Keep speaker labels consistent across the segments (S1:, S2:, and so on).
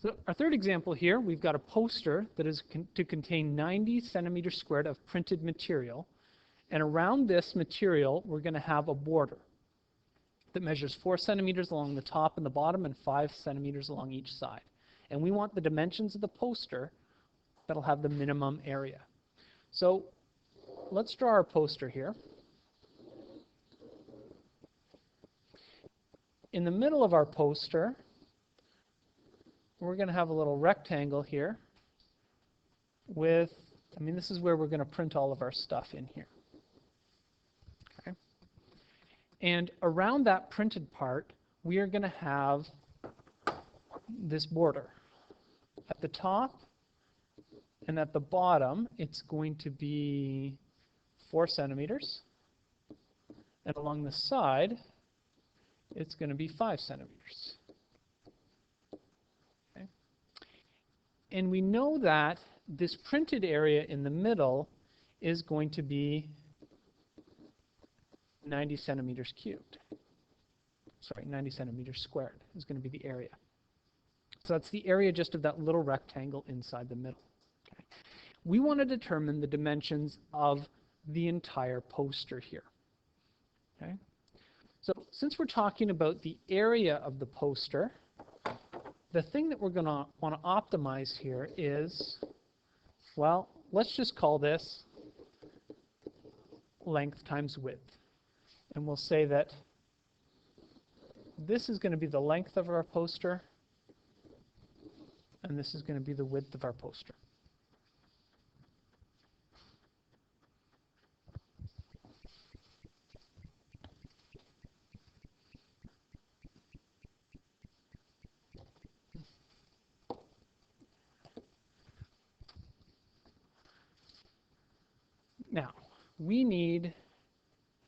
S1: So our third example here, we've got a poster that is to contain 90 centimeters squared of printed material. And around this material, we're going to have a border that measures 4 centimeters along the top and the bottom and 5 centimeters along each side. And we want the dimensions of the poster that'll have the minimum area. So let's draw our poster here. In the middle of our poster, we're going to have a little rectangle here with, this is where we're going to print all of our stuff in here. Okay. And around that printed part, we are going to have this border. At the top and at the bottom, it's going to be 4 centimeters. And along the side, it's going to be 5 centimeters. Okay. And we know that this printed area in the middle is going to be 90 centimeters cubed. Sorry, 90 centimeters squared is going to be the area. So that's the area just of that little rectangle inside the middle. Okay. We want to determine the dimensions of the entire poster here. Okay. So since we're talking about the area of the poster, the thing that we're going to want to optimize here is, well, let's just call this length times width. And we'll say that this is going to be the length of our poster, and this is going to be the width of our poster. Now, we need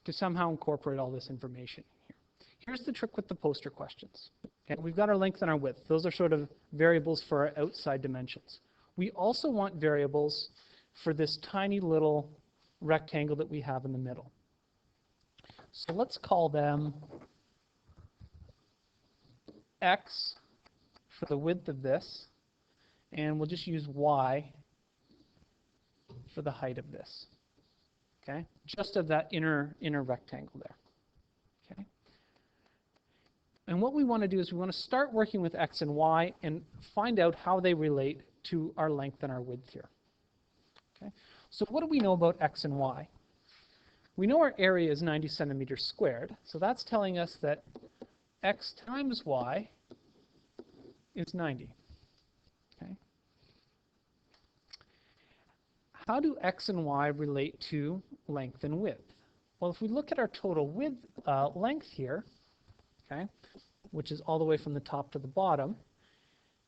S1: to somehow incorporate all this information here. Here's the trick with the poster questions. Okay, we've got our length and our width. Those are sort of variables for our outside dimensions. We also want variables for this tiny little rectangle that we have in the middle. So let's call them x for the width of this, and we'll just use y for the height of this. Okay, just of that inner rectangle there. Okay. And what we want to do is we want to start working with x and y and find out how they relate to our length and our width here. Okay. So what do we know about x and y? We know our area is 90 centimeters squared, so that's telling us that x times y is 90. Okay. How do x and y relate to length and width? Well, if we look at our total width, length here, okay, which is all the way from the top to the bottom,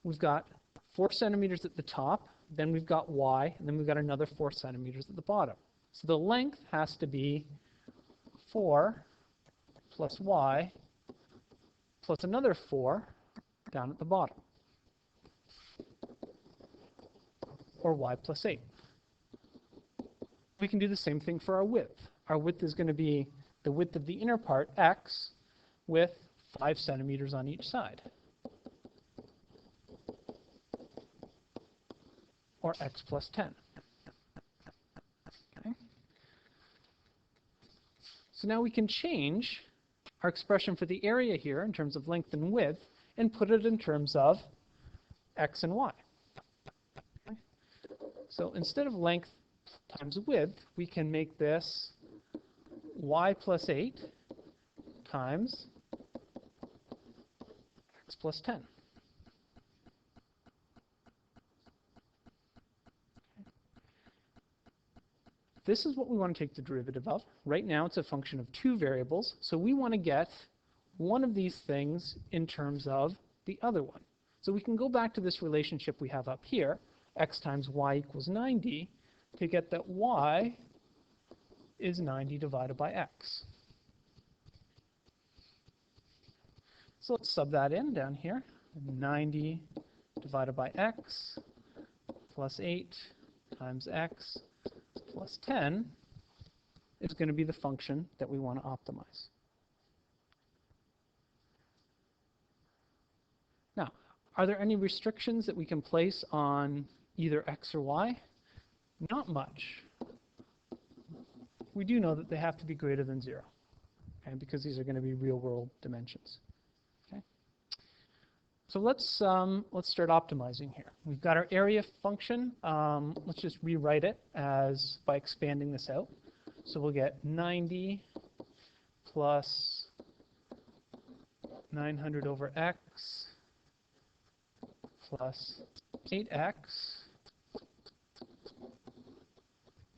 S1: we've got 4 centimeters at the top, then we've got y, and then we've got another 4 centimeters at the bottom. So the length has to be 4 plus y plus another 4 down at the bottom, or y plus 8. We can do the same thing for our width. Our width is going to be the width of the inner part, x, with 5 centimeters on each side, or x plus 10. Okay. So now we can change our expression for the area here in terms of length and width and put it in terms of x and y. Okay. So instead of length times width, we can make this y plus 8 times x plus 10. Okay. This is what we want to take the derivative of. Right now it's a function of 2 variables, so we want to get one of these things in terms of the other one. So we can go back to this relationship we have up here, x times y equals 90, to get that y is 90 divided by x. So let's sub that in down here. 90 divided by x plus 8 times x plus 10 is going to be the function that we want to optimize. Now, Are there any restrictions that we can place on either x or y? Not much. We do know that they have to be greater than 0, okay, because these are going to be real-world dimensions. Okay. So let's start optimizing here. We've got our area function. Let's just rewrite it as by expanding this out. So we'll get 90 plus 900 over x plus 8x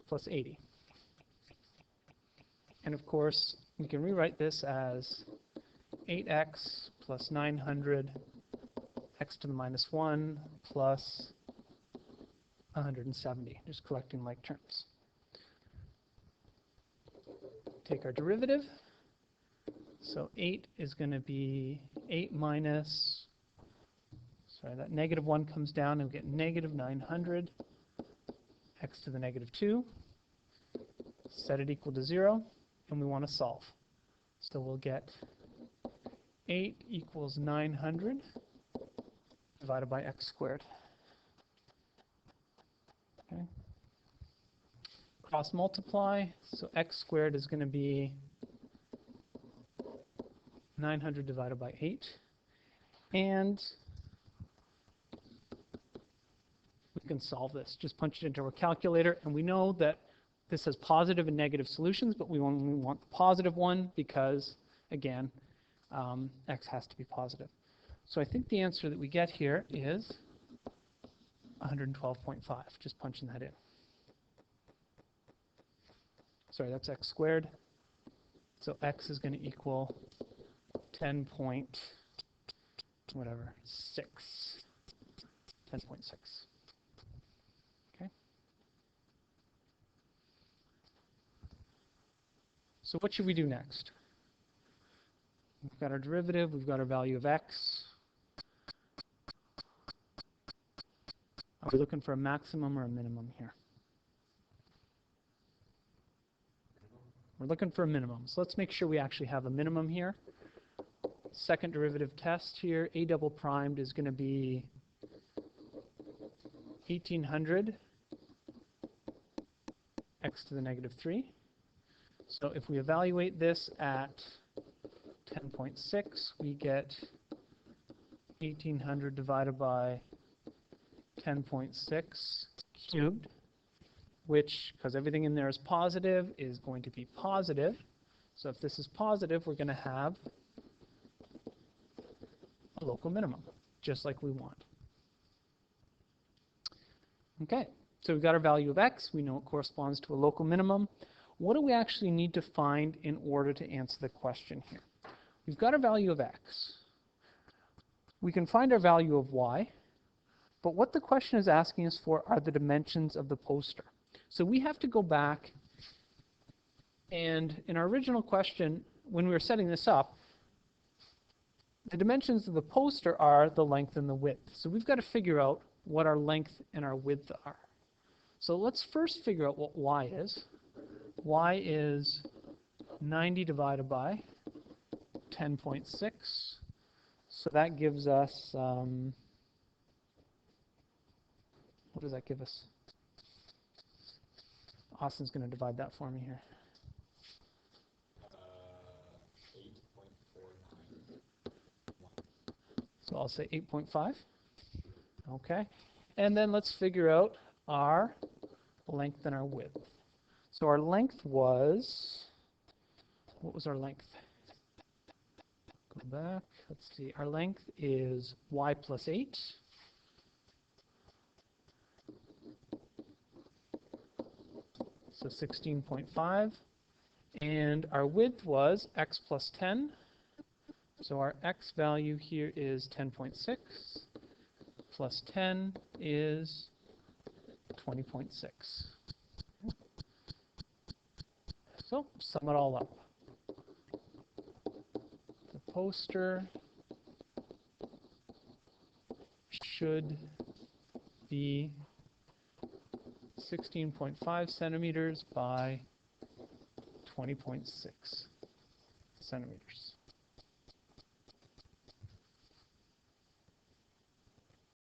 S1: plus 80. And of course, we can rewrite this as 8x plus 900 x to the minus 1 plus 170, just collecting like terms. Take our derivative. So 8 is going to be 8 minus, sorry, that negative 1 comes down and we get negative 900 x to the negative 2. Set it equal to 0, and we want to solve. So we'll get 8 equals 900 divided by x squared. Okay. Cross multiply, so x squared is going to be 900 divided by 8. And we can solve this. Just punch it into our calculator, and we know that this has positive and negative solutions, but we only want the positive one because, again, x has to be positive. So I think the answer that we get here is 112.5, just punching that in. Sorry, that's x squared. So x is going to equal 10 point, whatever, 6. 10.6. Okay. So what should we do next? We've got our derivative, we've got our value of x. Are we looking for a maximum or a minimum here? We're looking for a minimum. So let's make sure we actually have a minimum here. Second derivative test here, a double primed is going to be 1800 x to the negative 3. So if we evaluate this at 10.6, we get 1800 divided by 10.6 cubed, which, because everything in there is positive, is going to be positive. So if this is positive, we're going to have a local minimum, just like we want. Okay, so we've got our value of x. We know it corresponds to a local minimum. What do we actually need to find in order to answer the question here? We've got our value of x. We can find our value of y, but what the question is asking us for are the dimensions of the poster. So we have to go back, and in our original question, when we were setting this up, the dimensions of the poster are the length and the width. So we've got to figure out what our length and our width are. So let's first figure out what y is. Y is 90 divided by 10.6. So that gives us, what does that give us? Austin's going to divide that for me here. 8.49. So I'll say 8.5. Okay. And then let's figure out our length and our width. So our length was, what was our length? Go back. Let's see. Our length is y plus 8. So 16.5. And our width was x plus 10. So our x value here is 10.6. Plus 10 is 20.6. So sum it all up. The poster should be 16.5 centimeters by 20.6 centimeters.